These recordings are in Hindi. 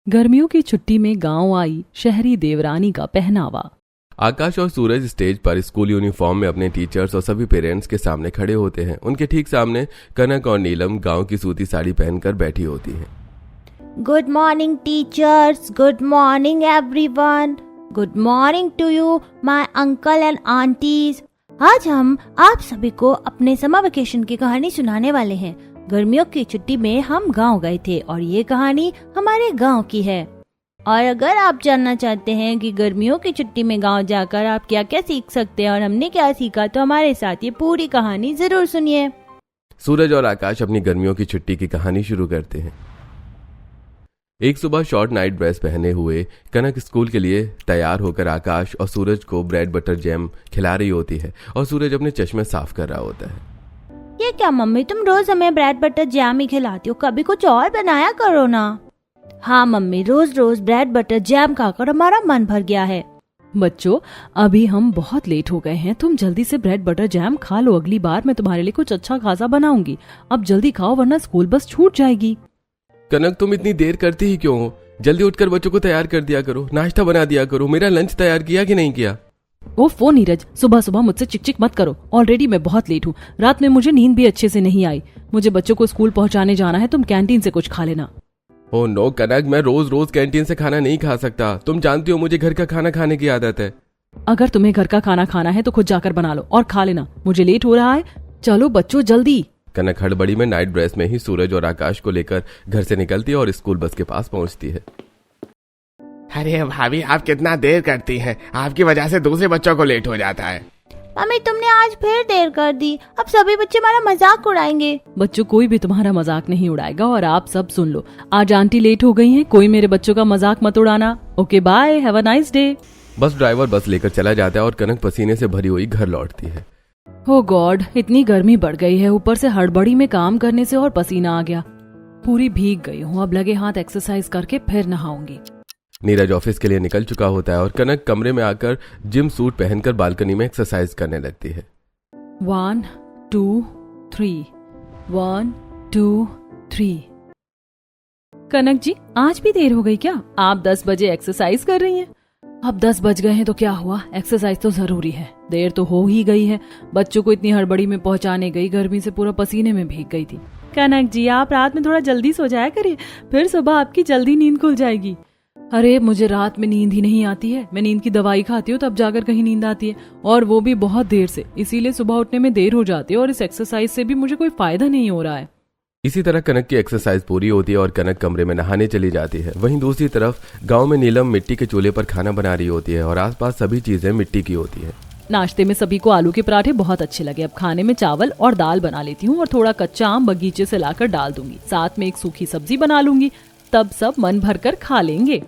गर्मियों की छुट्टी में गांव आई शहरी देवरानी का पहनावा। आकाश और सूरज स्टेज पर स्कूल यूनिफॉर्म में अपने टीचर्स और सभी पेरेंट्स के सामने खड़े होते हैं। उनके ठीक सामने कनक और नीलम गांव की सूती साड़ी पहनकर बैठी होती हैं। Good morning teachers, good morning everyone, good morning to you my uncle and aunties. आज हम आप सभी को अपने समर वेकेशन की कहानी सुनाने वाले हैं। गर्मियों की छुट्टी में हम गांव गए थे और ये कहानी हमारे गांव की है। और अगर आप जानना चाहते हैं कि गर्मियों की छुट्टी में गांव जाकर आप क्या क्या सीख सकते हैं और हमने क्या सीखा, तो हमारे साथ ये पूरी कहानी जरूर सुनिए। सूरज और आकाश अपनी गर्मियों की छुट्टी की कहानी शुरू करते हैं। एक सुबह शॉर्ट नाइट ड्रेस पहने हुए कनक स्कूल के लिए तैयार होकर आकाश और सूरज को ब्रेड बटर जैम खिला रही होती है और सूरज अपने चश्मे साफ कर रहा होता है। ये क्या मम्मी, तुम रोज हमें ब्रेड बटर जैम ही खिलाती हो, कभी कुछ और बनाया करो ना। हाँ मम्मी, रोज रोज ब्रेड बटर जैम खाकर हमारा मन भर गया है। बच्चों, अभी हम बहुत लेट हो गए हैं, तुम जल्दी से ब्रेड बटर जैम खा लो। अगली बार मैं तुम्हारे लिए कुछ अच्छा खासा बनाऊंगी। अब जल्दी खाओ वरना स्कूल बस छूट जाएगी। कनक, तुम इतनी देर करती ही क्यों हो? जल्दी उठकर बच्चों को तैयार कर दिया करो, नाश्ता बना दिया करो। मेरा लंच तैयार किया कि नहीं किया? ओफो नीरज, सुबह सुबह मुझसे चिक चिक मत करो। ऑलरेडी मैं बहुत लेट हूँ। रात में मुझे नींद भी अच्छे से नहीं आई। मुझे बच्चों को स्कूल पहुँचाने जाना है, तुम कैंटीन से कुछ खा लेना। ओह नो कनक, मैं रोज रोज कैंटीन से खाना नहीं खा सकता। तुम जानती हो मुझे घर का खाना खाने की आदत है। अगर तुम्हें घर का खाना खाना है तो खुद जाकर बना लो और खा लेना। मुझे लेट हो रहा है, चलो बच्चों जल्दी। कनक हड़बड़ी में नाइट ड्रेस में ही सूरज और आकाश को लेकर घर से निकलती है और स्कूल बस के पास पहुंचती है। अरे भाभी, आप कितना देर करती हैं? आपकी वजह से दूसरे बच्चों को लेट हो जाता है। मम्मी, तुमने आज फिर देर कर दी। अब सभी बच्चे हमारा मजाक उड़ाएंगे। बच्चों, कोई भी तुम्हारा मजाक नहीं उड़ाएगा। और आप सब सुन लो, आज आंटी लेट हो गई हैं, कोई मेरे बच्चों का मजाक मत उड़ाना। Okay bye, have a nice day. Bus driver bus लेकर चला जाता है और कनक पसीने से भरी हुई घर लौटती है। हो गॉड, इतनी गर्मी बढ़ गई है, ऊपर से हड़बड़ी में काम करने से और पसीना आ गया। पूरी भीग गई हूँ। अब लगे हाथ एक्सरसाइज करके फिर नहाऊंगी। नीरज ऑफिस के लिए निकल चुका होता है और कनक कमरे में आकर जिम सूट पहनकर बालकनी में एक्सरसाइज करने लगती है। 1 2 3 1 2 3। कनक जी, आज भी देर हो गई क्या? आप 10 बजे एक्सरसाइज कर रही हैं। अब 10 बज गए हैं तो क्या हुआ, एक्सरसाइज तो जरूरी है। देर तो हो ही गई है। बच्चों को इतनी हड़बड़ी में पहुंचाने गई, गर्मी से पूरा पसीने में भीग गई थी। कनक जी, आप रात में थोड़ा जल्दी सो जाया करिए, फिर सुबह आपकी जल्दी नींद खुल जाएगी। अरे मुझे रात में नींद ही नहीं आती है। मैं नींद की दवाई खाती हूँ तब जाकर कहीं नींद आती है, और वो भी बहुत देर से। इसीलिए सुबह उठने में देर हो जाती है और इस एक्सरसाइज से भी मुझे कोई फायदा नहीं हो रहा है। इसी तरह कनक की एक्सरसाइज पूरी होती है और कनक कमरे में नहाने चली जाती है। वहीं दूसरी तरफ गांव में नीलम मिट्टी के चूल्हे पर खाना बना रही होती है और आसपास सभी चीजें मिट्टी की होती है। नाश्ते में सभी को आलू के पराठे बहुत अच्छे लगे। अब खाने में चावल और दाल बना लेती हूँ और थोड़ा कच्चा आम बगीचे से लाकर डाल दूंगी। साथ में एक सूखी सब्जी बना लूंगी, तब सब मन भर कर खा लेंगे।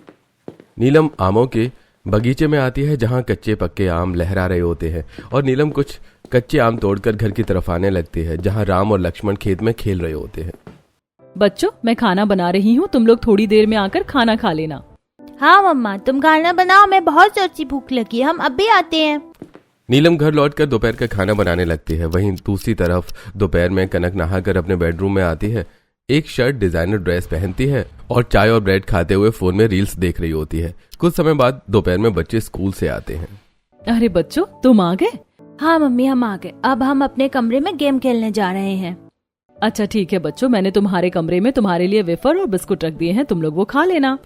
नीलम आमों के बगीचे में आती है जहाँ कच्चे पक्के आम लहरा रहे होते हैं और नीलम कुछ कच्चे आम तोड़कर घर की तरफ आने लगती है जहाँ राम और लक्ष्मण खेत में खेल रहे होते हैं। बच्चों, मैं खाना बना रही हूँ, तुम लोग थोड़ी देर में आकर खाना खा लेना। हाँ मम्मा, तुम खाना बनाओ, मैं बहुत जोर से भूख लगी है, हम अभी आते हैं। नीलम घर लौटकर दोपहर का खाना बनाने लगती है। वहीं दूसरी तरफ दोपहर में कनक नहाकर अपने बेडरूम में आती है, एक शर्ट डिजाइनर ड्रेस पहनती है और चाय और ब्रेड खाते हुए फोन में रील्स देख रही होती है। कुछ समय बाद दोपहर में बच्चे स्कूल से आते हैं। अरे बच्चों, तुम आ गए? हाँ मम्मी, हम आ गए। अब हम अपने कमरे में गेम खेलने जा रहे हैं। अच्छा ठीक है बच्चों, मैंने तुम्हारे कमरे में तुम्हारे लिए वेफर और बिस्कुट रख दिए हैं, तुम लोग वो खा लेना।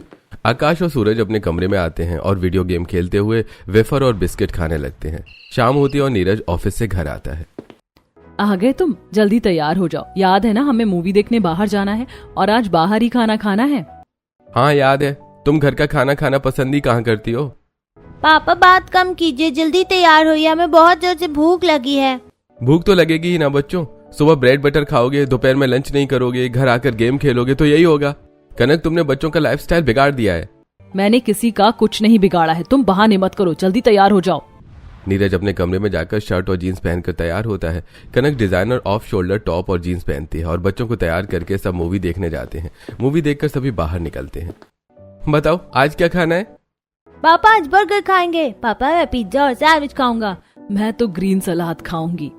आकाश और सूरज अपने कमरे में आते हैं और वीडियो गेम खेलते हुए वेफर और बिस्किट खाने लगते हैं। शाम होती है और नीरज ऑफिस से घर आता है। आ गए तुम? जल्दी तैयार हो जाओ। याद है ना, हमें मूवी देखने बाहर जाना है और आज बाहर ही खाना खाना है। हाँ याद है। तुम घर का खाना खाना पसंद ही कहाँ करती हो? पापा बात कम कीजिए, जल्दी तैयार होइए, हमें बहुत जोर से भूख लगी है। भूख तो लगेगी ही ना बच्चों। सुबह ब्रेड बटर खाओगे, दोपहर में लंच नहीं करोगे, घर आकर गेम खेलोगे, तो यही होगा। कनक, तुमने बच्चों का लाइफस्टाइल बिगाड़ दिया है। मैंने किसी का कुछ नहीं बिगाड़ा है, तुम बहाने मत करो, जल्दी तैयार हो जाओ। नीरज अपने कमरे में जाकर शर्ट और जीन्स पहनकर तैयार होता है। कनक डिजाइनर ऑफ शोल्डर टॉप और जीन्स पहनती है और बच्चों को तैयार करके सब मूवी देखने जाते हैं। मूवी देखकर सभी बाहर निकलते हैं। बताओ आज क्या खाना है? पापा आज बर्गर खाएंगे। पापा मैं पिज्जा और सैंडविच खाऊंगा। मैं तो ग्रीन सलाद खाऊंगी।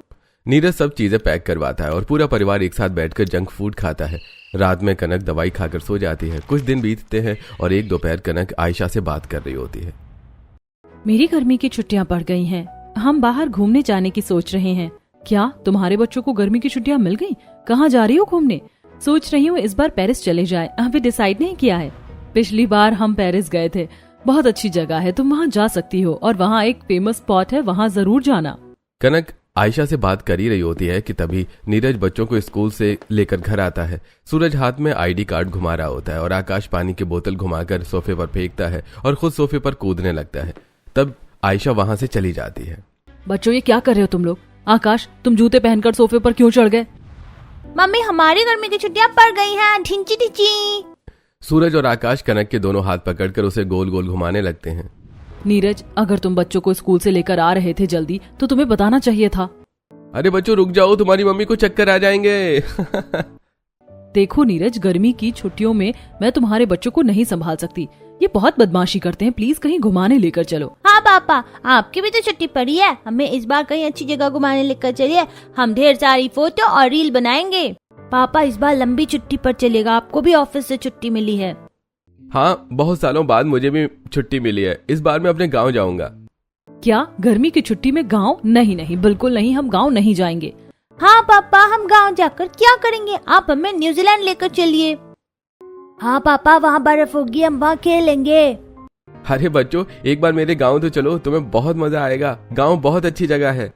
नीरज सब चीजें पैक करवाता है और पूरा परिवार एक साथ बैठकर जंक फूड खाता है। रात में कनक दवाई खाकर सो जाती है। कुछ दिन बीतते हैं और एक दोपहर कनक आयशा से बात कर रही होती है। मेरी गर्मी की छुट्टियां पड़ गई हैं। हम बाहर घूमने जाने की सोच रहे हैं। क्या तुम्हारे बच्चों को गर्मी की छुट्टियां मिल गई? कहाँ जा रही हो घूमने? सोच रही हूँ इस बार पेरिस चले जाए। अभी डिसाइड नहीं किया है। पिछली बार हम पेरिस गए थे। बहुत अच्छी जगह है, तुम वहाँ जा सकती हो और वहाँ एक फेमस स्पॉट है, वहाँ जरूर जाना। कनक आयशा से बात कर ही रही होती है कि तभी नीरज बच्चों को स्कूल से लेकर घर आता है। सूरज हाथ में आईडी कार्ड घुमा रहा होता है और आकाश पानी की बोतल घुमाकर सोफे पर फेंकता है और खुद सोफे पर कूदने लगता है। तब आयशा वहां से चली जाती है। बच्चों, ये क्या कर रहे हो तुम लोग? आकाश, तुम जूते पहनकर सोफे पर क्यों चढ़ गए? मम्मी, हमारी गर्मी की छुट्टियां पड़ गई हैं। ढिंची ढिंची। सूरज और आकाश कनक के दोनों हाथ पकड़कर उसे गोल गोल घुमाने लगते हैं। नीरज, अगर तुम बच्चों को स्कूल से लेकर आ रहे थे जल्दी तो तुम्हें बताना चाहिए था। अरे बच्चों रुक जाओ, तुम्हारी मम्मी को चक्कर आ जाएंगे। देखो नीरज, गर्मी की छुट्टियों में मैं तुम्हारे बच्चों को नहीं संभाल सकती। ये बहुत बदमाशी करते हैं। प्लीज कहीं घुमाने लेकर चलो। हाँ पापा, आपकी भी तो छुट्टी पड़ी है। हमें इस बार कहीं अच्छी जगह घुमाने लेकर चलिए। हम ढेर सारी फोटो और रील बनाएंगे। पापा, इस बार लंबी छुट्टी पर चलेगा। आपको भी ऑफिस से छुट्टी मिली है। हाँ, बहुत सालों बाद मुझे भी छुट्टी मिली है। इस बार मैं अपने गांव जाऊंगा। क्या गर्मी की छुट्टी में गांव? नहीं नहीं, बिल्कुल नहीं, हम गांव नहीं जाएंगे। हाँ पापा, हम गांव जाकर क्या करेंगे? आप हमें न्यूजीलैंड लेकर चलिए। हाँ पापा, वहाँ बर्फ होगी, हम वहाँ खेलेंगे। अरे बच्चों, एक बार मेरे गांव तो चलो, तुम्हें बहुत मजा आएगा। गांव बहुत अच्छी जगह है।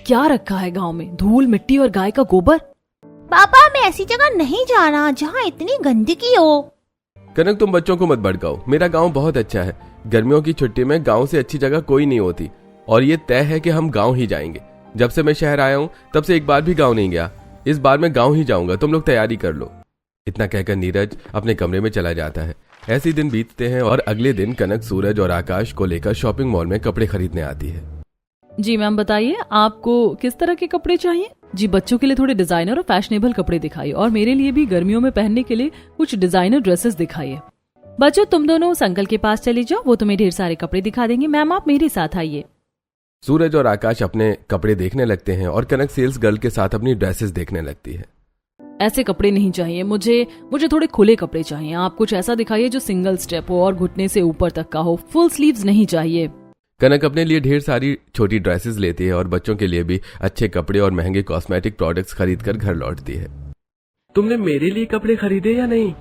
क्या रखा है गांव में? धूल मिट्टी और गाय का गोबर। पापा, हमें ऐसी जगह नहीं जाना जहाँ इतनी गंदगी हो। कनक, तुम बच्चों को मत भड़काओ। मेरा गांव बहुत अच्छा है। गर्मियों की छुट्टी में गांव से अच्छी जगह कोई नहीं होती और ये तय है कि हम गांव ही जाएंगे। जब से मैं शहर आया हूँ तब से एक बार भी गांव नहीं गया। इस बार मैं गांव ही जाऊंगा। तुम लोग तैयारी कर लो। इतना कहकर नीरज अपने कमरे में चला जाता है। ऐसे दिन बीतते हैं और अगले दिन कनक सूरज और आकाश को लेकर शॉपिंग मॉल में कपड़े खरीदने आती है। जी मैम, बताइए आपको किस तरह के कपड़े चाहिए? जी, बच्चों के लिए थोड़े डिजाइनर और फैशनेबल कपड़े दिखाइए और मेरे लिए भी गर्मियों में पहनने के लिए कुछ डिजाइनर ड्रेसेस दिखाइए। बच्चों, तुम दोनों उस अंकल के पास चले जाओ, वो तुम्हें ढेर सारे कपड़े दिखा देंगे। मैम, आप मेरे साथ आइए। सूरज और आकाश अपने कपड़े देखने लगते हैं और कनक सेल्स गर्ल के साथ अपनी ड्रेसेस देखने लगती है। ऐसे कपड़े नहीं चाहिए मुझे थोड़े खुले कपड़े चाहिए। आप कुछ ऐसा दिखाइए जो सिंगल स्टेप हो और घुटने से ऊपर तक का हो। फुल स्लीव्स नहीं चाहिए। कनक अपने लिए ढेर सारी छोटी ड्रेसेस लेती है और बच्चों के लिए भी अच्छे कपड़े और महंगे कॉस्मेटिक प्रोडक्ट्स खरीदकर घर लौटती है। तुमने मेरे लिए कपड़े खरीदे या नहीं?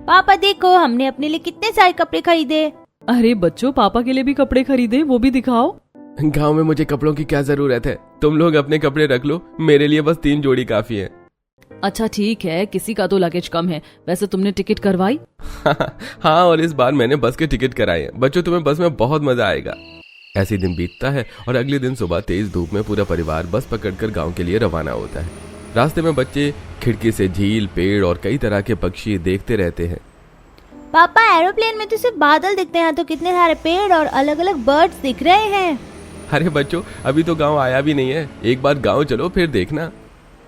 पापा देखो, हमने अपने लिए कितने सारे कपड़े खरीदे। अरे बच्चों, पापा के लिए भी कपड़े खरीदे, वो भी दिखाओ। गांव में मुझे कपड़ों की क्या जरूरत है? तुम लोग अपने कपड़े रख लो, मेरे लिए बस 3 जोड़ी काफी है। अच्छा ठीक है, किसी का तो लगेज कम है। वैसे तुमने टिकट करवाई? हाँ, और इस बार मैंने बस के टिकट कराए हैं। बच्चों, तुम्हें बस में बहुत मजा आएगा। ऐसे दिन बीतता है और अगले दिन सुबह तेज धूप में पूरा परिवार बस पकड़कर गांव के लिए रवाना होता है। रास्ते में बच्चे खिड़की से झील, पेड़ और कई तरह के पक्षी देखते रहते हैं। पापा, एरोप्लेन में तो सिर्फ बादल दिखते हैं, तो कितने सारे पेड़ और अलग अलग बर्ड्स दिख रहे हैं। अरे बच्चों, अभी तो गांव आया भी नहीं है। एक बार गांव चलो, फिर देखना।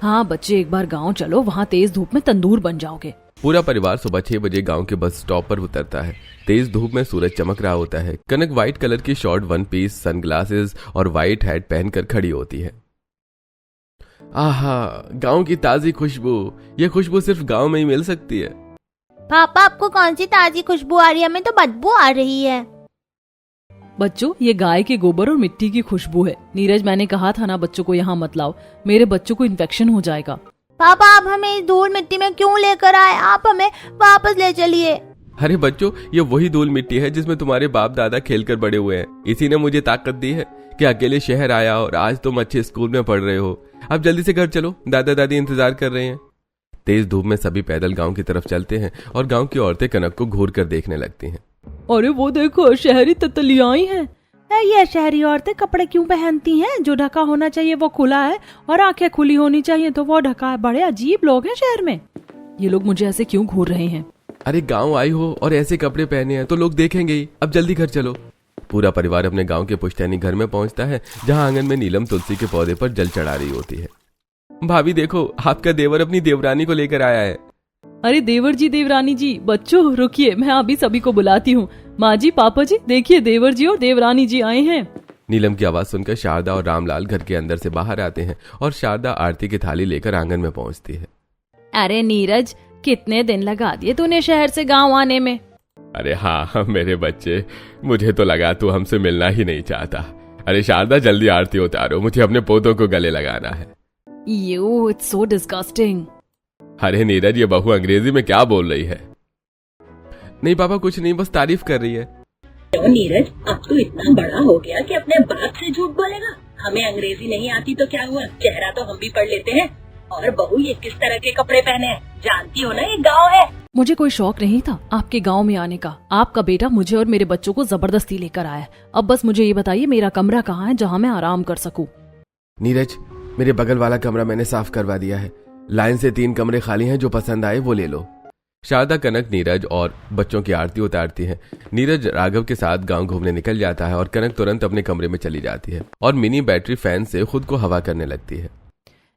हाँ बच्चे, एक बार गांव चलो, वहाँ तेज धूप में तंदूर बन जाओगे। पूरा परिवार सुबह 6 बजे गांव के बस स्टॉप पर उतरता है। तेज धूप में सूरज चमक रहा होता है। कनक व्हाइट कलर की शॉर्ट वन पीस, सनग्लासेस और व्हाइट हैट पहनकर खड़ी होती है। आहा, गांव की ताजी खुशबू। ये खुशबू सिर्फ गांव में ही मिल सकती है। पापा, आपको कौन सी ताजी खुशबू आ रही है? हमें तो बदबू आ रही है। बच्चों, ये गाय के गोबर और मिट्टी की खुशबू है। नीरज, मैंने कहा था ना बच्चों को यहाँ मत लाओ, मेरे बच्चों को इन्फेक्शन हो जाएगा। पापा, आप हमें इस धूल मिट्टी में क्यों लेकर आए? आप हमें वापस ले चलिए। अरे बच्चों, ये वही धूल मिट्टी है जिसमें तुम्हारे बाप दादा खेलकर बड़े हुए हैं। इसी ने मुझे ताकत दी है कि अकेले शहर आया और आज तुम अच्छे स्कूल में पढ़ रहे हो। अब जल्दी से घर चलो, दादा दादी इंतजार कर रहे हैं। तेज धूप में सभी पैदल गांव की तरफ चलते हैं और गांव की औरतें कनक को घूर कर देखने लगती हैं। अरे वो देखो, शहरी तितलियां आई हैं। ये शहरी औरतें कपड़े क्यों पहनती हैं? जो ढका होना चाहिए वो खुला है और आंखें खुली होनी चाहिए तो वो ढका है। बड़े अजीब लोग हैं शहर में। ये लोग मुझे ऐसे क्यों घूर रहे हैं? अरे गांव आई हो और ऐसे कपड़े पहने हैं तो लोग देखेंगे ही। अब जल्दी घर चलो। पूरा परिवार अपने गांव के पुश्तैनी घर में पहुंचता है, जहां आंगन में नीलम तुलसी के पौधे पर जल चढ़ा रही होती है। भाभी देखो, आपका देवर अपनी देवरानी को लेकर आया है। अरे देवर जी, देवरानी जी। बच्चों रुकिए, मैं अभी सभी को बुलाती हूँ। माँ जी, पापा जी, देखिए देवर जी और देवरानी जी आए हैं। नीलम की आवाज सुनकर शारदा और रामलाल घर के अंदर से बाहर आते हैं और शारदा आरती की थाली लेकर आंगन में पहुंचती है। अरे नीरज, कितने दिन लगा दिए तूने शहर से गांव आने में। अरे हाँ मेरे बच्चे, मुझे तो लगा तू हमसे मिलना ही नहीं चाहता। अरे शारदा जल्दी आरती उतारो, मुझे अपने पोतों को गले लगाना है। You, it's so disgusting. अरे नीरज, ये बहू अंग्रेजी में क्या बोल रही है? नहीं पापा, कुछ नहीं, बस तारीफ कर रही है। तो नीरज, अब तू इतना बड़ा हो गया कि अपने बाप से झूठ बोलेगा। हमें अंग्रेजी नहीं आती तो क्या हुआ, चेहरा तो हम भी पढ़ लेते हैं। और बहू, ये किस तरह के कपड़े पहने हैं? जानती हो ना ये गांव है। मुझे कोई शौक नहीं था आपके गांव में आने का। आपका बेटा मुझे और मेरे बच्चों को जबरदस्ती लेकर आया है। अब बस मुझे ये बताइए, मेरा कमरा कहाँ है जहाँ मैं आराम कर सकूं? नीरज, मेरे बगल वाला कमरा मैंने साफ करवा दिया है। लाइन से 3 कमरे खाली हैं, जो पसंद आए वो ले लो। शारदा, कनक, नीरज और बच्चों की आरती उतारती है। नीरज राघव के साथ गांव घूमने निकल जाता है और कनक तुरंत अपने कमरे में चली जाती है और मिनी बैटरी फैन से खुद को हवा करने लगती है।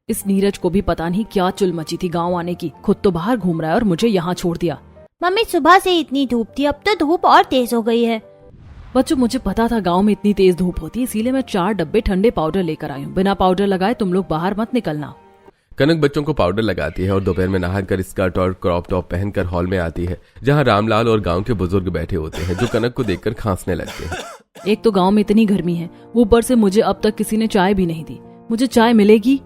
इस नीरज को भी पता नहीं क्या चुल मची थी गांव आने की। खुद तो बाहर घूम रहा है और मुझे यहाँ छोड़ दिया। मम्मी, सुबह से इतनी धूप थी, अब तो धूप और तेज हो गई है। बच्चों, मुझे पता था गांव में इतनी तेज धूप होती है, इसीलिए मैं 4 डब्बे ठंडे पाउडर लेकर आई हूँ। बिना पाउडर लगाए तुम लोग बाहर मत निकलना। कनक बच्चों को पाउडर लगाती है और दोपहर में नहाकर स्कर्ट और क्रॉप टॉप पहनकर हॉल में आती है, जहां रामलाल और गांव के बुजुर्ग बैठे होते हैं, जो कनक को देखकर खांसने लगते हैं। एक तो गांव में इतनी गर्मी है, ऊपर से मुझे अब तक किसी ने चाय भी नहीं दी। मुझे चाय मिलेगी?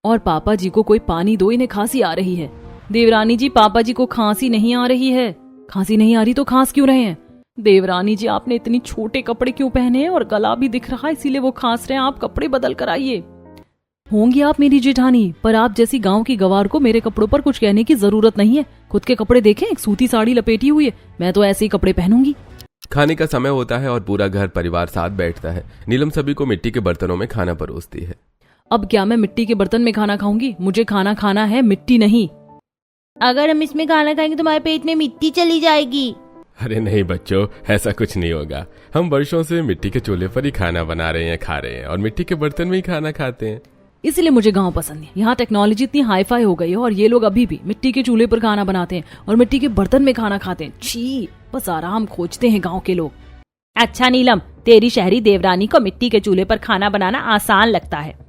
और पापा जी को कोई पानी दो, इन्हें खांसी आ रही है। देवरानी जी, पापा जी को खांसी नहीं आ रही है। खांसी नहीं आ रही तो खांस क्यों रहे हैं? देवरानी जी, आपने इतनी छोटे कपड़े क्यों पहने हैं और गला भी दिख रहा है, इसीलिए वो खांस रहे हैं। आप कपड़े बदल कर आइए। होंगी आप मेरी जेठानी, पर आप जैसी गांव की गवार को मेरे कपड़ों पर कुछ कहने की जरूरत नहीं है। खुद के कपड़े देखें, एक सूती साड़ी लपेटी हुई है। मैं तो ऐसे ही कपड़े पहनूंगी। खाने का समय होता है और पूरा घर परिवार साथ बैठता है। नीलम सभी को मिट्टी के बर्तनों में खाना परोसती है। अब क्या मैं मिट्टी के बर्तन में खाना खाऊंगी? मुझे खाना खाना है, मिट्टी नहीं। अगर हम इसमें खाना खाएंगे तुम्हारे पेट में मिट्टी चली जाएगी। अरे नहीं बच्चों, ऐसा कुछ नहीं होगा। हम वर्षों से मिट्टी के चूल्हे पर ही खाना बना रहे हैं, खा रहे हैं और मिट्टी के बर्तन में ही खाना खाते हैं। इसलिए मुझे गांव पसंद है। यहाँ टेक्नोलॉजी इतनी हाईफाई हो गई है और ये लोग अभी भी मिट्टी के चूल्हे पर खाना बनाते हैं और मिट्टी के बर्तन में खाना खाते हैं। छी, बस आराम खोजते हैं गांव के लोग। अच्छा नीलम, तेरी शहरी देवरानी को मिट्टी के चूल्हे पर खाना बनाना आसान लगता है।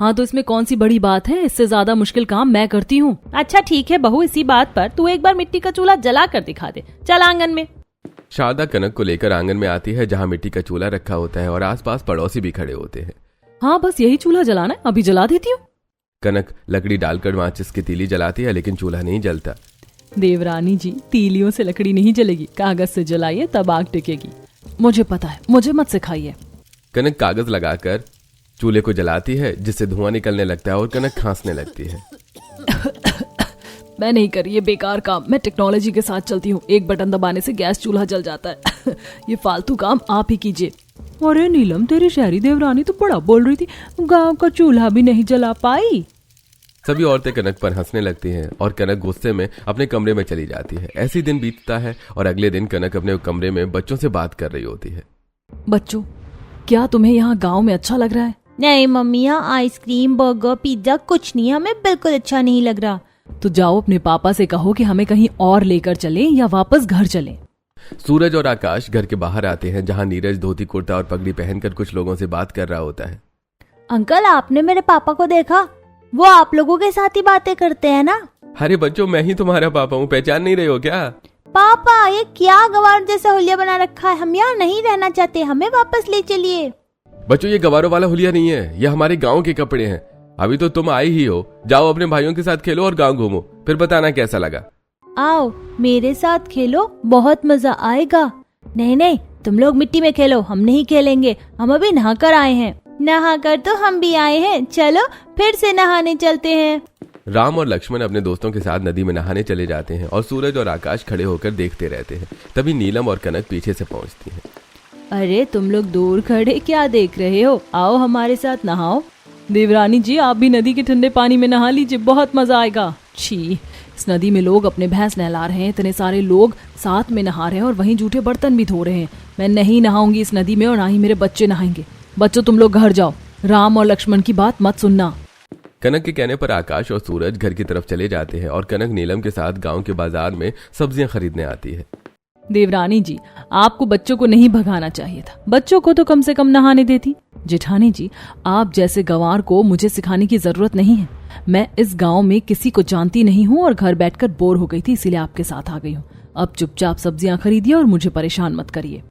हाँ, तो इसमें कौन सी बड़ी बात है? इससे ज्यादा मुश्किल काम मैं करती हूँ। अच्छा ठीक है बहू, इसी बात पर तू एक बार मिट्टी का चूल्हा जला कर दिखा दे। चल आंगन में। शारदा कनक को लेकर आंगन में आती है, जहाँ मिट्टी का चूल्हा रखा होता है और आसपास पड़ोसी भी खड़े होते हैं। हाँ, बस यही चूल्हा जलाना है, अभी जला देती हूँ। कनक लकड़ी डालकर माचिस की तीली जलाती है, लेकिन चूल्हा नहीं जलता। देवरानी जी, तीलियों से लकड़ी नहीं जलेगी, कागज से जलाइए तब आग टिकेगी। मुझे पता है, मुझे मत सिखाइए। कनक कागज लगाकर चूल्हे को जलाती है, जिससे धुआं निकलने लगता है और कनक खांसने लगती है। मैं नहीं कर रही ये बेकार काम। मैं टेक्नोलॉजी के साथ चलती हूँ। एक बटन दबाने से गैस चूल्हा जल जाता है। ये फालतू काम आप ही कीजिए। अरे नीलम, तेरी शहरी देवरानी तो बड़ा बोल रही थी, गांव का चूल्हा भी नहीं जला पाई। सभी औरतें कनक पर हंसने लगती हैं और कनक गुस्से में अपने कमरे में चली जाती है। ऐसी दिन बीतता है और अगले दिन कनक अपने कमरे में बच्चों से बात कर रही होती है। बच्चों, क्या तुम्हें यहाँ गांव में अच्छा लग रहा है? नहीं मम्मी, यहाँ आइसक्रीम, बर्गर, पिज्जा कुछ नहीं, हमें बिल्कुल अच्छा नहीं लग रहा। तो जाओ अपने पापा से कहो कि हमें कहीं और लेकर चलें या वापस घर चलें। सूरज और आकाश घर के बाहर आते हैं, जहाँ नीरज धोती कुर्ता और पगड़ी पहनकर कुछ लोगों से बात कर रहा होता है। अंकल, आपने मेरे पापा को देखा? वो आप लोगों के साथ ही बातें करते हैं ना? अरे बच्चों, मैं ही तुम्हारा पापा हूँ, पहचान नहीं रहे हो क्या? पापा, ये क्या गवार जैसा हुलिया बना रखा है? हम यहाँ नहीं रहना चाहते, हमें वापस ले चलिए। बच्चों, ये गवारों वाला हुलिया नहीं है, ये हमारे गांव के कपड़े हैं। अभी तो तुम आई ही हो, जाओ अपने भाइयों के साथ खेलो और गांव घूमो, फिर बताना कैसा लगा। आओ मेरे साथ खेलो, बहुत मजा आएगा। नहीं नहीं, तुम लोग मिट्टी में खेलो, हम नहीं खेलेंगे, हम अभी नहाकर आए हैं। नहाकर तो हम भी आए हैं, चलो फिर से नहाने चलते हैं। राम और लक्ष्मण अपने दोस्तों के साथ नदी में नहाने चले जाते हैं और सूरज और आकाश खड़े होकर देखते रहते हैं। तभी नीलम और कनक पीछे से पहुंचती हैं। अरे तुम लोग दूर खड़े क्या देख रहे हो? आओ हमारे साथ नहाओ। देवरानी जी, आप भी नदी के ठंडे पानी में नहा लीजिए, बहुत मजा आएगा। छी, इस नदी में लोग अपने भैंस नहला रहे हैं, इतने सारे लोग साथ में नहा रहे हैं और वहीं जूठे बर्तन भी धो रहे हैं। मैं नहीं नहाऊंगी इस नदी में और ना ही मेरे बच्चे नहाएंगे। बच्चों, तुम लोग घर जाओ, राम और लक्ष्मण की बात मत सुनना। कनक के कहने पर आकाश और सूरज घर की तरफ चले जाते हैं और कनक नीलम के साथ गांव के बाजार में सब्जियां खरीदने आती है। देवरानी जी, आपको बच्चों को नहीं भगाना चाहिए था, बच्चों को तो कम से कम नहाने देती। जेठानी जी, आप जैसे गंवार को मुझे सिखाने की जरूरत नहीं है। मैं इस गांव में किसी को जानती नहीं हूँ और घर बैठकर बोर हो गई थी, इसीलिए आपके साथ आ गई हूँ। अब चुपचाप सब्जियां खरीदिए और मुझे परेशान मत करिए।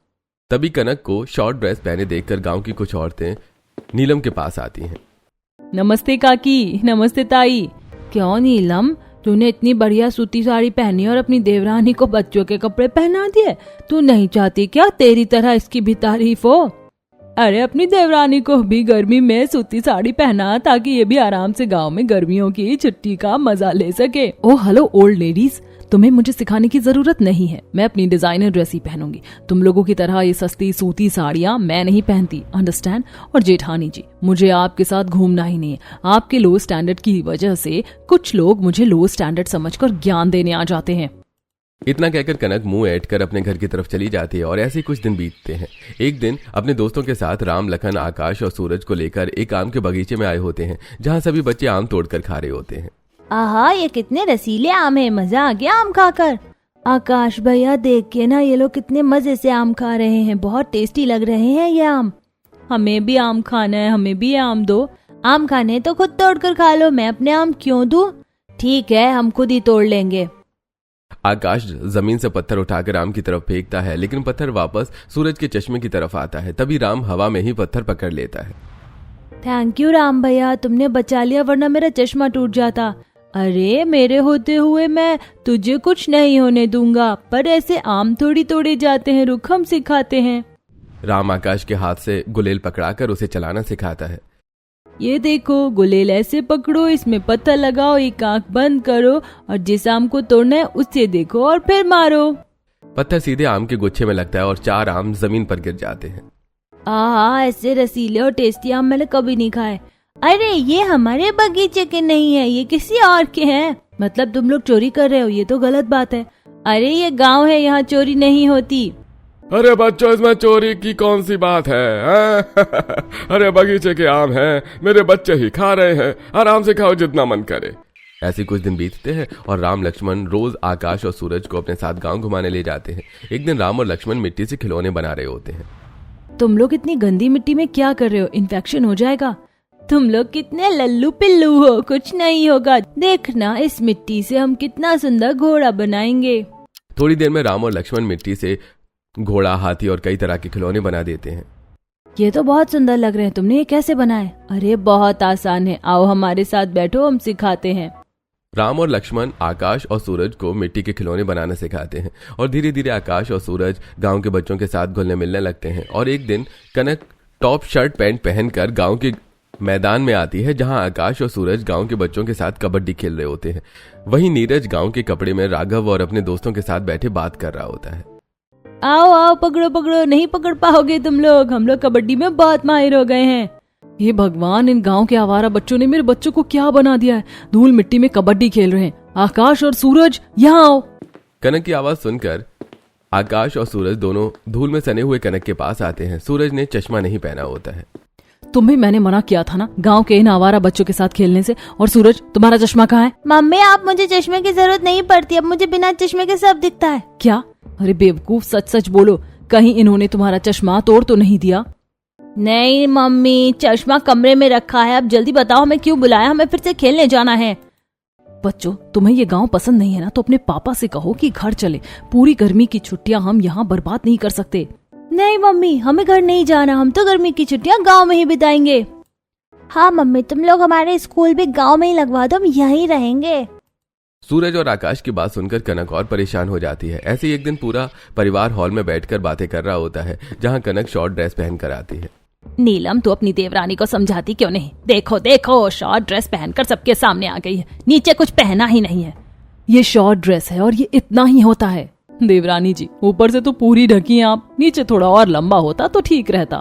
तभी कनक को शॉर्ट ड्रेस पहने देखकर गांव की कुछ औरतें नीलम के पास आती हैं। नमस्ते काकी, नमस्ते ताई। क्यों नीलम, तूने इतनी बढ़िया सूती साड़ी पहनी और अपनी देवरानी को बच्चों के कपड़े पहना दिए? तू नहीं चाहती क्या तेरी तरह इसकी भी तारीफ हो? अरे अपनी देवरानी को भी गर्मी में सूती साड़ी पहना ताकि ये भी आराम से गांव में गर्मियों की छुट्टी का मजा ले सके। ओह हेलो ओल्ड लेडीज, तुम्हें मुझे सिखाने की जरूरत नहीं है। मैं अपनी डिजाइनर ड्रेस ही पहनूंगी। तुम लोगों की तरह ये सस्ती सूती साड़ियां मैं नहीं पहनती, अंडरस्टैंड? और जेठानी जी, मुझे आपके साथ घूमना ही नहीं है। आपके लो स्टैंडर्ड की वजह से कुछ लोग मुझे लो स्टैंडर्ड समझकर ज्ञान देने आ जाते हैं। इतना कहकर कनक मुंह ऐंठ कर अपने घर की तरफ चली जाती है और ऐसे ही कुछ दिन बीतते हैं। एक दिन अपने दोस्तों के साथ राम, लखन, आकाश और सूरज को लेकर एक आम के बगीचे में आए होते हैं, जहां सभी बच्चे आम तोड़कर खा रहे होते हैं। आहा, ये कितने रसीले आम है, मजा आ गया आम खाकर। आकाश भैया देख के ना, ये लोग कितने मजे से आम खा रहे हैं, बहुत टेस्टी लग रहे हैं ये आम। हमें भी आम खाना है, हमें भी आम दो। आम खाने तो खुद तोड़ कर खा लो, मैं अपने आम क्यों दूं? ठीक है, हम खुद ही तोड़ लेंगे। आकाश जमीन से पत्थर उठाकर राम की तरफ फेंकता है, लेकिन पत्थर वापस सूरज के चश्मे की तरफ आता है। तभी राम हवा में ही पत्थर पकड़ लेता है। थैंक यू राम भैया, तुमने बचा लिया, वरना मेरा चश्मा टूट जाता। अरे मेरे होते हुए मैं तुझे कुछ नहीं होने दूंगा, पर ऐसे आम थोड़ी तोड़े जाते हैं, रुक हम सिखाते हैं। राम आकाश के हाथ से गुलेल पकड़ाकर उसे चलाना सिखाता है। ये देखो, गुलेल ऐसे पकड़ो, इसमें पत्थर लगाओ, एक आंख बंद करो और जिस आम को तोड़ना है उसे देखो और फिर मारो। पत्थर सीधे आम के गुच्छे में लगता है और 4 आम जमीन पर गिर जाते हैं। आहा, ऐसे रसीले और टेस्टी आम मैंने कभी नहीं खाए। अरे ये हमारे बगीचे के नहीं है, ये किसी और के हैं। मतलब तुम लोग चोरी कर रहे हो, ये तो गलत बात है। अरे ये गांव है, यहाँ चोरी नहीं होती। अरे बच्चों, इसमें चोरी की कौन सी बात है? अरे बगीचे के आम हैं, मेरे बच्चे ही खा रहे हैं, आराम से खाओ जितना मन करे। ऐसे कुछ दिन बीतते हैं और राम लक्ष्मण रोज आकाश और सूरज को अपने साथ गांव घुमाने ले जाते हैं। एक दिन राम और लक्ष्मण मिट्टी से खिलौने बना रहे होते हैं। तुम लोग इतनी गंदी मिट्टी में क्या कर रहे हो? इन्फेक्शन हो जाएगा। तुम लोग कितने लल्लू पिल्लू हो, कुछ नहीं होगा। देखना, इस मिट्टी से हम कितना सुंदर घोड़ा बनाएंगे। थोड़ी देर में राम और लक्ष्मण मिट्टी से घोड़ा, हाथी और कई तरह के खिलौने बना देते हैं। ये तो बहुत सुंदर लग रहे हैं, तुमने ये कैसे बनाए? अरे बहुत आसान है, आओ हमारे साथ बैठो, हम सिखाते हैं। राम और लक्ष्मण आकाश और सूरज को मिट्टी के खिलौने बनाना सिखाते हैं और धीरे धीरे आकाश और सूरज गांव के बच्चों के साथ घुलने मिलने लगते हैं। और एक दिन कनक टॉप शर्ट पैंट पहनकर गांव के मैदान में आती है, जहां आकाश और सूरज गांव के बच्चों के साथ कबड्डी खेल रहे होते हैं। वहीं नीरज गांव के कपड़े में राघव और अपने दोस्तों के साथ बैठे बात कर रहा होता है। आओ आओ, पकड़ो पकड़ो, नहीं पकड़ पाओगे तुम लोग, हम लोग कबड्डी में बहुत माहिर हो गए हैं। हे भगवान, इन गांव के आवारा बच्चों ने मेरे बच्चों को क्या बना दिया है? धूल मिट्टी में कबड्डी खेल रहे हैं। आकाश और सूरज, यहाँ आओ। कनक की आवाज सुनकर आकाश और सूरज दोनों धूल में सने हुए कनक के पास आते हैं। सूरज ने चश्मा नहीं पहना होता है। तुम्हें मैंने मना किया था ना गांव के इन आवारा बच्चों के साथ खेलने से। और सूरज, तुम्हारा चश्मा कहाँ है? मम्मी, आप मुझे चश्मे की जरूरत नहीं पड़ती, अब मुझे बिना चश्मे के सब दिखता है। क्या? अरे बेवकूफ, सच सच बोलो, कहीं इन्होंने तुम्हारा चश्मा तोड़ तो नहीं दिया? नहीं मम्मी, चश्मा कमरे में रखा है। अब जल्दी बताओ, हमें क्यों बुलाया? हमें फिर से खेलने जाना है। बच्चों, तुम्हें ये गांव पसंद नहीं है ना, तो अपने पापा से कहो कि घर चले। पूरी गर्मी की छुट्टियां हम यहाँ बर्बाद नहीं कर सकते। नहीं मम्मी, हमें घर नहीं जाना, हम तो गर्मी की छुट्टियां गांव में ही बिताएंगे। हाँ मम्मी, तुम लोग हमारे स्कूल भी गांव में ही लगवा दो, हम यहीं रहेंगे। सूरज और आकाश की बात सुनकर कनक और परेशान हो जाती है। ऐसे ही एक दिन पूरा परिवार हॉल में बैठकर बातें कर रहा होता है, जहां कनक शॉर्ट ड्रेस पहनकर आती है। नीलम, तू अपनी देवरानी को समझाती क्यों नहीं? देखो देखो, शॉर्ट ड्रेस पहनकर सबके सामने आ गई है, नीचे कुछ पहना ही नहीं है। ये शॉर्ट ड्रेस है और ये इतना ही होता है। देवरानी जी, ऊपर से तो पूरी ढकी हैं आप, नीचे थोड़ा और लंबा होता तो ठीक रहता।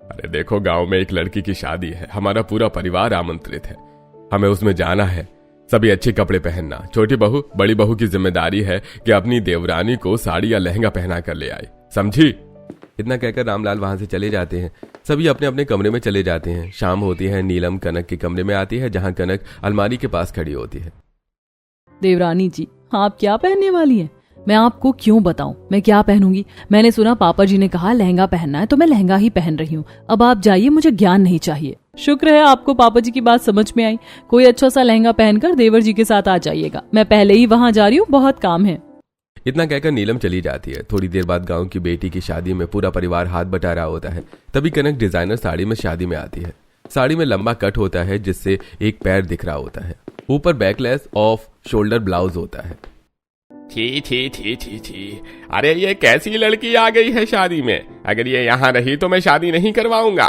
अरे देखो, गांव में एक लड़की की शादी है, हमारा पूरा परिवार आमंत्रित है, हमें उसमें जाना है। सभी अच्छे कपड़े पहनना। छोटी बहू, बड़ी बहू की जिम्मेदारी है कि अपनी देवरानी को साड़ी या लहंगा पहना कर ले आए, समझी? इतना कहकर रामलाल वहां से चले जाते हैं। सभी अपने अपने कमरे में चले जाते हैं। शाम होती है। नीलम कनक के कमरे में आती है, जहां कनक अलमारी के पास खड़ी होती है। देवरानी जी, आप क्या पहनने वाली हैं? मैं आपको क्यों बताऊं मैं क्या पहनूंगी। मैंने सुना पापा जी ने कहा लहंगा पहनना है तो मैं लहंगा ही पहन रही हूँ। अब आप जाइए, मुझे ज्ञान नहीं चाहिए। शुक्र है आपको पापा जी की बात समझ में आई। कोई अच्छा सा लहंगा पहनकर देवर जी के साथ आ जाइएगा। मैं पहले ही वहां जा रही हूँ, बहुत काम है। इतना कहकर नीलम चली जाती है। थोड़ी देर बाद गांव की बेटी की शादी में पूरा परिवार हाथ बटा रहा होता है। तभी कनक डिजाइनर साड़ी में शादी में आती है। साड़ी में लंबा कट होता है जिससे एक पैर दिख रहा होता है। ऊपर बैकलेस ऑफ शोल्डर ब्लाउज होता है। छी। अरे ये कैसी लड़की आ गई है शादी में। अगर ये यहाँ रही तो मैं शादी नहीं करवाऊंगा।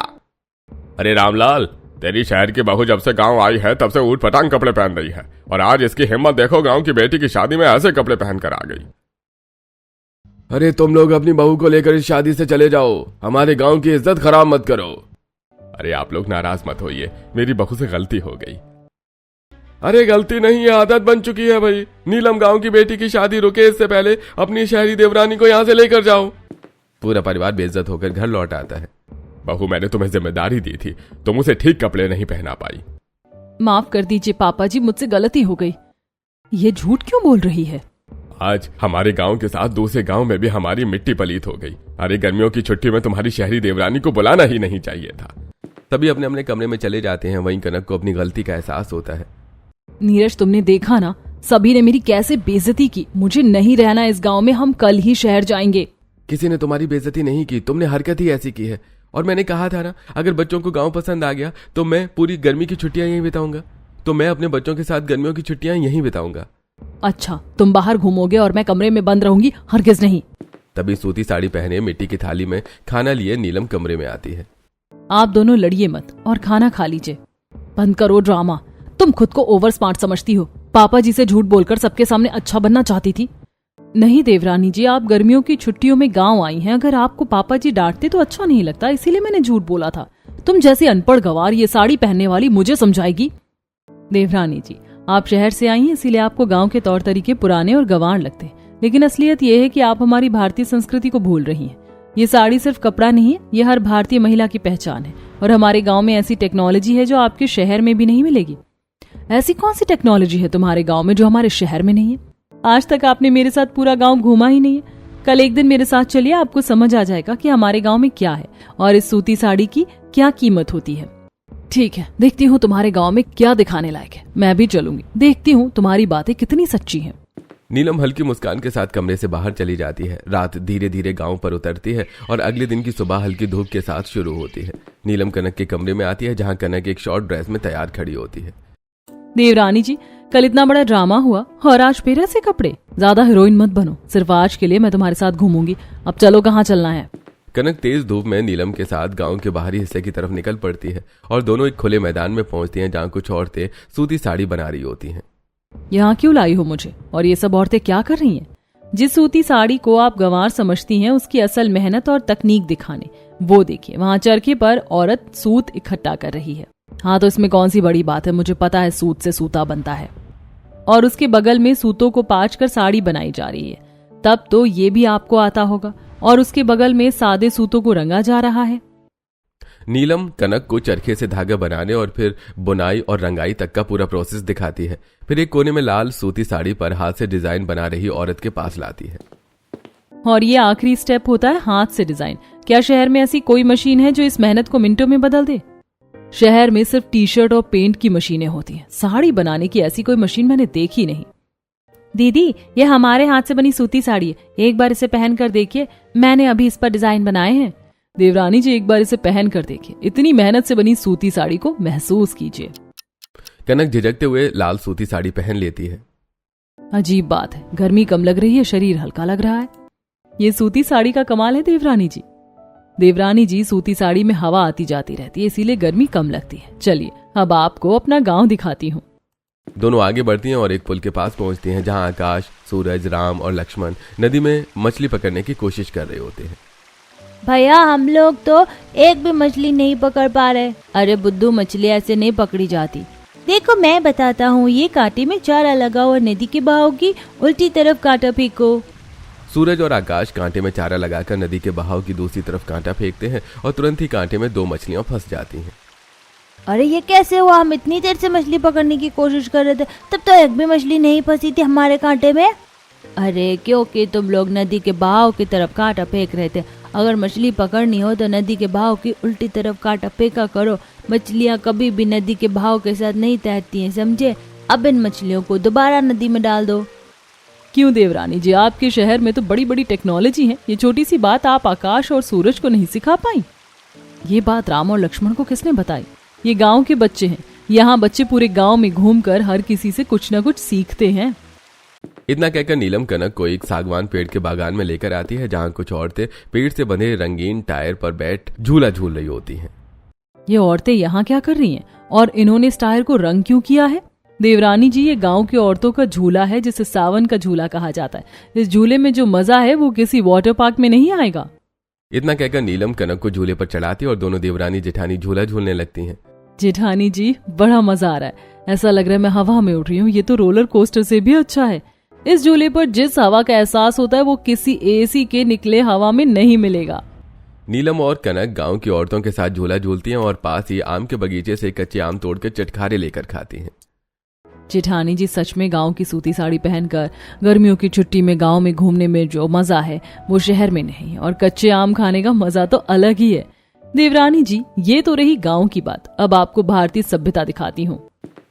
अरे रामलाल, तेरी शहर की बहू जब से गांव आई है तब से ऊट पटांग कपड़े पहन रही है, और आज इसकी हिम्मत देखो, गांव की बेटी की शादी में ऐसे कपड़े पहन कर आ गई। अरे तुम लोग अपनी बहू को लेकर इस शादी से चले जाओ, हमारे गांव की इज्जत खराब मत करो। अरे आप लोग नाराज मत होइए, मेरी बहू से गलती हो गई। अरे गलती नहीं है, आदत बन चुकी है भाई। नीलम, गांव की बेटी की शादी रुके इससे पहले अपनी शहरी देवरानी को यहाँ से लेकर जाओ। पूरा परिवार बेइज्जत होकर घर लौट आता है। बहू, मैंने तुम्हें जिम्मेदारी दी थी, तुम उसे ठीक कपड़े नहीं पहना पाई। माफ कर दीजिए पापा जी, मुझसे गलती हो गई। ये झूठ क्यों बोल रही है? आज हमारे गांव के साथ दूसरे गांव में भी हमारी मिट्टी पलीत हो गई। अरे गर्मियों की छुट्टी में तुम्हारी शहरी देवरानी को बुलाना ही नहीं चाहिए था। सभी अपने अपने कमरे में चले जाते हैं। वहीं कनक को अपनी गलती का एहसास होता है। नीरज, तुमने देखा ना, सभी ने मेरी कैसे बेइज्जती की। मुझे नहीं रहना इस गांव में, हम कल ही शहर जाएंगे। किसी ने तुम्हारी बेइज्जती नहीं की, तुमने हरकत ही ऐसी की है। और मैंने कहा था ना, अगर बच्चों को गांव पसंद आ गया तो मैं पूरी गर्मी की छुट्टियां यहीं बिताऊंगा। तो मैं अपने बच्चों के साथ गर्मियों की छुट्टियां यहीं बिताऊंगा। अच्छा, तुम बाहर घूमोगे और मैं कमरे में बंद रहूंगी? हरगिज नहीं। तभी सूती साड़ी पहने मिट्टी की थाली में खाना लिए नीलम कमरे में आती है। आप दोनों लड़िए मत और खाना खा लीजिए। बंद करो ड्रामा। तुम खुद को ओवर स्मार्ट समझती हो। पापा जी से झूठ बोलकर सबके सामने अच्छा बनना चाहती थी। नहीं देवरानी जी, आप गर्मियों की छुट्टियों में गांव आई हैं। अगर आपको पापा जी डांटते तो अच्छा नहीं लगता, इसीलिए मैंने झूठ बोला था। तुम जैसी अनपढ़ गंवार ये साड़ी पहनने वाली मुझे समझाएगी? देवरानी जी, आप शहर से आई हैं, इसीलिए आपको गांव के तौर तरीके पुराने और गंवार लगते हैं। लेकिन असलियत यह है कि आप हमारी भारतीय संस्कृति को भूल रही हैं। ये साड़ी सिर्फ कपड़ा नहीं है, ये हर भारतीय महिला की पहचान है। और हमारे गांव में ऐसी टेक्नोलॉजी है जो आपके शहर में भी नहीं मिलेगी। ऐसी कौन सी टेक्नोलॉजी है तुम्हारे गांव में जो हमारे शहर में नहीं है? आज तक आपने मेरे साथ पूरा गांव घूमा ही नहीं है। कल एक दिन मेरे साथ चलिए, आपको समझ आ जाएगा कि हमारे गांव में क्या है और इस सूती साड़ी की क्या कीमत होती है। ठीक है, देखती हूँ तुम्हारे गांव में क्या दिखाने लायक है। मैं भी चलूंगी, देखती हूँ तुम्हारी बातें कितनी सच्ची हैं। नीलम हल्की मुस्कान के साथ कमरे से बाहर चली जाती है। रात धीरे धीरे गांव पर उतरती है और अगले दिन की सुबह हल्की धूप के साथ शुरू होती है। नीलम कनक के कमरे में आती है, जहां कनक एक शॉर्ट ड्रेस में तैयार खड़ी होती है। देवरानी जी, कल इतना बड़ा ड्रामा हुआ और आज फिर ऐसे कपड़े। ज्यादा हीरोइन मत बनो, सिर्फ आज के लिए मैं तुम्हारे साथ घूमूंगी। अब चलो, कहाँ चलना है? कनक तेज धूप में नीलम के साथ गांव के बाहरी हिस्से की तरफ निकल पड़ती है और दोनों एक खुले मैदान में पहुंचती हैं, जहां कुछ औरतें सूती साड़ी बना रही होती हैं। यहाँ क्यों लाई हो मुझे? और ये सब औरतें क्या कर रही हैं? जिस सूती साड़ी को आप गंवार समझती हैं, उसकी असल मेहनत और तकनीक दिखाने वो देखिए। वहाँ चरखे पर औरत सूत इकट्ठा कर रही है। हाँ, तो इसमें कौन सी बड़ी बात है? मुझे पता है सूत से सूता बनता है। और उसके बगल में सूतों को पाँच कर साड़ी बनाई जा रही है। तब तो ये भी आपको आता होगा। और उसके बगल में सादे सूतों को रंगा जा रहा है। नीलम कनक को चरखे से धागा बनाने और फिर बुनाई और रंगाई तक का पूरा प्रोसेस दिखाती है। फिर एक कोने में लाल सूती साड़ी पर हाथ से डिजाइन बना रही औरत के पास लाती है। और ये आखिरी स्टेप होता है हाथ से डिजाइन। क्या शहर में ऐसी कोई मशीन है जो इस मेहनत को मिनटों में बदल दे? शहर में सिर्फ टी शर्ट और पेंट की मशीनें होती हैं। साड़ी बनाने की ऐसी कोई मशीन मैंने देखी नहीं। दीदी, ये हमारे हाथ से बनी सूती साड़ी है, एक बार इसे पहन कर देखिए। मैंने अभी इस पर डिजाइन बनाए हैं। देवरानी जी, एक बार इसे पहन कर देखिए। इतनी मेहनत से बनी सूती साड़ी को महसूस कीजिए। कनक झिझकते हुए लाल सूती साड़ी पहन लेती है। अजीब बात है, गर्मी कम लग रही है, शरीर हल्का लग रहा है। ये सूती साड़ी का कमाल है देवरानी जी। देवरानी जी, सूती साड़ी में हवा आती जाती रहती है, इसीलिए गर्मी कम लगती है। चलिए, अब आपको अपना गांव दिखाती हूँ। दोनों आगे बढ़ती हैं और एक पुल के पास पहुंचती हैं, जहां आकाश, सूरज, राम और लक्ष्मण नदी में मछली पकड़ने की कोशिश कर रहे होते हैं। भैया, हम लोग तो एक भी मछली नहीं पकड़ पा रहे। अरे बुद्धू, मछली ऐसे नहीं पकड़ी जाती। देखो, मैं बताता हूँ। ये कांटे में चारा लगाओ और नदी के बहाव की उल्टी तरफ कांटा फेंको। सूरज और आकाश कांटे में चारा लगाकर नदी के बहाव की दूसरी तरफ कांटा फेंकते हैं और तुरंत ही कांटे में 2 मछलियां फंस जाती हैं। अरे ये कैसे हुआ? हम इतनी देर से मछली पकड़ने की कोशिश कर रहे थे, तब तो एक भी मछली नहीं फंसी थी हमारे कांटे में। अरे क्योंकि तुम लोग नदी के बहाव की तरफ कांटा फेंक रहे थे। अगर मछली पकड़नी हो तो नदी के बहाव की उल्टी तरफ कांटा फेंका करो। मछलियाँ कभी भी नदी के बहाव के साथ नहीं तैरती हैं, समझे? अब इन मछलियों को दोबारा नदी में डाल दो। क्यों देवरानी जी, आपके शहर में तो बड़ी बड़ी टेक्नोलॉजी है, ये छोटी सी बात आप आकाश और सूरज को नहीं सिखा पाई? ये बात राम और लक्ष्मण को किसने बताई? ये गांव के बच्चे हैं। यहाँ बच्चे पूरे गांव में घूमकर हर किसी से कुछ न कुछ सीखते हैं। इतना कहकर नीलम कनक को एक सागवान पेड़ के बागान में लेकर आती है, जहाँ कुछ औरतें पेड़ से बंधे रंगीन टायर पर बैठ झूला झूल रही होती हैं। ये औरतें यहाँ क्या कर रही हैं? और इन्होंने इस टायर को रंग क्यों किया है? देवरानी जी, ये गांव की औरतों का झूला है जिसे सावन का झूला कहा जाता है। इस झूले में जो मजा है वो किसी वाटर पार्क में नहीं आएगा। इतना कहकर नीलम कनक को झूले पर चढ़ाती और दोनों देवरानी जेठानी झूला झूलने लगती हैं। जेठानी जी, बड़ा मजा आ रहा है। ऐसा लग रहा है मैं हवा में उड़ रही हूँ। ये तो रोलर कोस्टर से भी अच्छा है। इस झूले पर जिस हवा का एहसास होता है वो किसी एसी के निकले हवा में नहीं मिलेगा। नीलम और कनक गांव की औरतों के साथ झूला झूलती हैं और पास ही आम के बगीचे से कच्चे आम तोड़कर चटखारे लेकर खाती हैं। जेठानी जी, सच में गांव की सूती साड़ी पहनकर गर्मियों की छुट्टी में गांव में घूमने में जो मजा है वो शहर में नहीं, और कच्चे आम खाने का मजा तो अलग ही है। देवरानी जी, ये तो रही गांव की बात। अब आपको भारतीय सभ्यता दिखाती हूँ।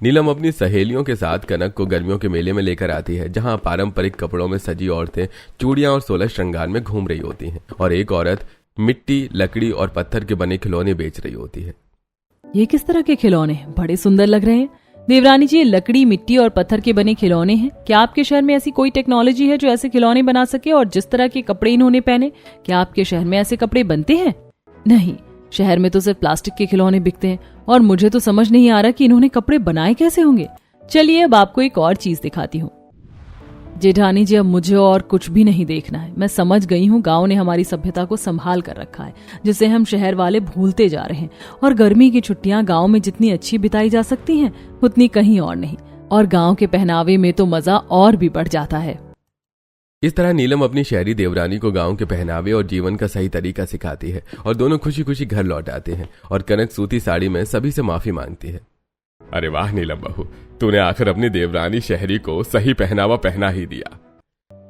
नीलम अपनी सहेलियों के साथ कनक को गर्मियों के मेले में लेकर आती है, जहां पारंपरिक कपड़ों में सजी औरतें चूड़ियां और 16 श्रृंगार में घूम रही होती हैं और एक औरत मिट्टी, लकड़ी और पत्थर के बने खिलौने बेच रही होती है। ये किस तरह के खिलौने? बड़े सुंदर लग रहे हैं। देवरानी जी, ये लकड़ी, मिट्टी और पत्थर के बने खिलौने हैं। क्या आपके शहर में ऐसी कोई टेक्नोलॉजी है जो ऐसे खिलौने बना सके? और जिस तरह के कपड़े इन्होंने पहने, क्या आपके शहर में ऐसे कपड़े बनते हैं? नहीं, शहर में तो सिर्फ प्लास्टिक के खिलौने बिकते हैं और मुझे तो समझ नहीं आ रहा कि इन्होंने कपड़े बनाए कैसे होंगे। चलिए अब आपको एक और चीज दिखाती हूँ। जेठानी जी, अब मुझे और कुछ भी नहीं देखना है। मैं समझ गई हूँ गांव ने हमारी सभ्यता को संभाल कर रखा है, जिसे हम शहर वाले भूलते जा रहे हैं। और गर्मी की छुट्टियां गांव में जितनी अच्छी बिताई जा सकती हैं उतनी कहीं और नहीं। और गांव के पहनावे में तो मजा और भी बढ़ जाता है। इस तरह नीलम अपनी शहरी देवरानी को गांव के पहनावे और जीवन का सही तरीका सिखाती है और दोनों खुशी खुशी घर लौट आते हैं और कनक सूती साड़ी में सभी से माफी मांगती है। अरे वाह नीलम बहू, तूने आखिर अपनी देवरानी शहरी को सही पहनावा पहना ही दिया।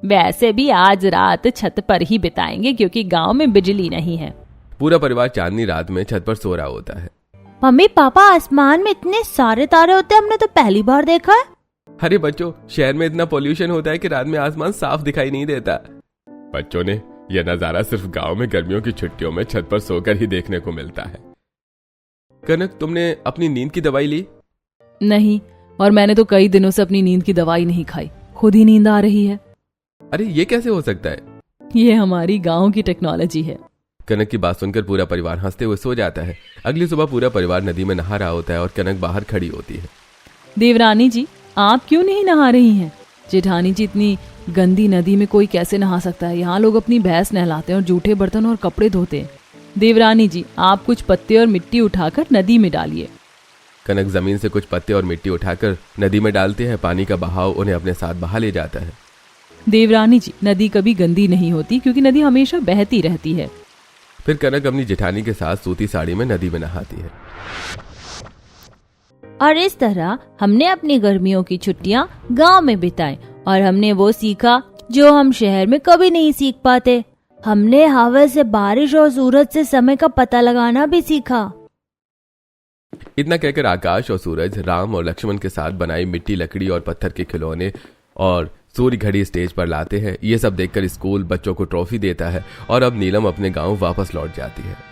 वैसे भी आज रात छत पर ही बिताएंगे क्योंकि गांव में बिजली नहीं है। पूरा परिवार चांदनी रात में छत पर सो रहा होता है। मम्मी पापा, आसमान में इतने सारे तारे होते हैं, हमने तो पहली बार देखा है। अरे बच्चों, शहर में इतना पोल्यूशन होता है कि रात में आसमान साफ दिखाई नहीं देता। बच्चों ने यह नजारा सिर्फ गांव में गर्मियों की छुट्टियों में छत पर सोकर ही देखने को मिलता है। कनक, तुमने अपनी नींद की दवाई ली? नहीं, और मैंने तो कई दिनों से अपनी नींद की दवाई नहीं खाई। खुद ही नींद आ रही है। अरे ये कैसे हो सकता है? ये हमारी गांव की टेक्नोलॉजी है। कनक की बात सुनकर पूरा परिवार हंसते हुए सो जाता है। अगली सुबह पूरा परिवार नदी में नहा रहा होता है और कनक बाहर खड़ी होती है। देवरानी जी, आप क्यों नहीं नहा रही हैं? जेठानी जी, इतनी गंदी नदी में कोई कैसे नहा सकता है? यहाँ लोग अपनी भैंस नहलाते हैं और जूठे बर्तन और कपड़े धोते हैं। देवरानी जी, आप कुछ पत्ते और मिट्टी उठाकर नदी में डालिए। कनक जमीन से कुछ पत्ते और मिट्टी उठाकर नदी में डालते हैं। पानी का बहाव उन्हें अपने साथ बहा ले जाता है। देवरानी जी, नदी कभी गंदी नहीं होती क्योंकि नदी हमेशा बहती रहती है। फिर कनक अपनी जेठानी के साथ सूती साड़ी में नदी में नहाती है। और इस तरह हमने अपनी गर्मियों की छुट्टियां गांव में बिताई और हमने वो सीखा जो हम शहर में कभी नहीं सीख पाते। हमने हवा से, बारिश और सूरज से समय का पता लगाना भी सीखा। इतना कहकर आकाश और सूरज राम और लक्ष्मण के साथ बनाई मिट्टी, लकड़ी और पत्थर के खिलौने और सूर्य घड़ी स्टेज पर लाते हैं। ये सब देखकर स्कूल बच्चों को ट्रॉफी देता है और अब नीलम अपने गांव वापस लौट जाती है।